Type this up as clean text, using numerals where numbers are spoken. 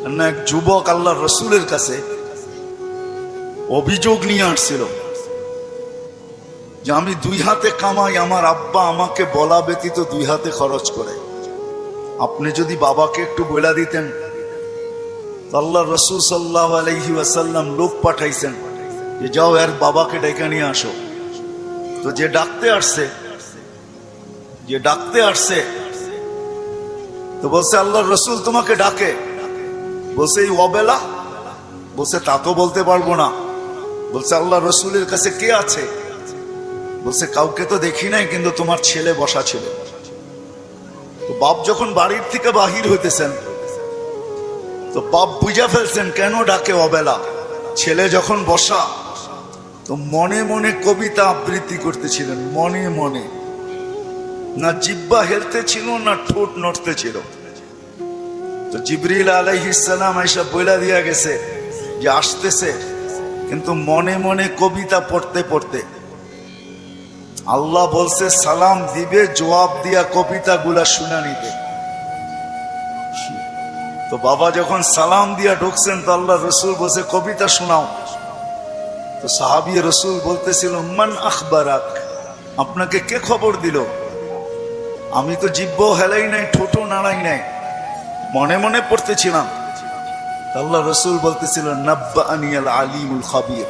এক যুবক আল্লাহর রসুলের কাছে অভিযোগ নিয়ে আসছিল যে আমি দুই হাতে কামাই, আমার আব্বা আমাকে বলা ব্যতীত দুই হাতে খরচ করে। আপনি যদি বাবাকে একটু বলে দিতেন। আল্লাহ রসুল সাল্লাল্লাহু আলাইহি ওয়াসাল্লাম লোক পাঠাইছেন যে যাও এর বাবাকে ডেকে নিয়ে আসো। তো যে ডাকতে আসছে তো বলছে আল্লাহ রসুল তোমাকে ডাকে। বলছে এই অবেলা? বলছে তা তো বলতে পারবো না। বলছে আল্লাহ রসুলের কাছে কে আছে? বলছে কাউকে তো দেখি নাই, কিন্তু তোমার ছেলে বসা ছিল। তো বাপ যখন বাড়ির থেকে বাহির হইতেছেন তো বাপ বুঝা ফেলছেন কেন ডাকে অবেলা। ছেলে যখন বসা তো মনে মনে কবিতা আবৃত্তি করতেছিলেন, মনে মনে। না জিহ্বা হেলতে ছিল না ঠোঁট নড়তে ছিল। তো জিবরিল আলাইহিস সালাম এসে বইলা দিয়া গেছে যে আসতেছে, কিন্তু মনে মনে কবিতা পড়তে পড়তে। আল্লাহ বলছে সালাম দিবে, জবাব দিয়া কবিতা গুলা শুনা নিবে। তো বাবা যখন সালাম দিয়া ঢুকছেন তো আল্লাহ রসুল বলছে কবিতা শোনাও। তো সাহাবী রসুল বলতেছিল মান আখবারাক, আপনাকে কে খবর দিল? আমি তো জিহ্বাও হেলাই নাই, ঠোঁটও নাড়াই নাই, মনে মনে পড়তেছিলাম। আল্লাহ রসুল বলতেছিল নাব্বাআনি আল আলিমুল খাবীর,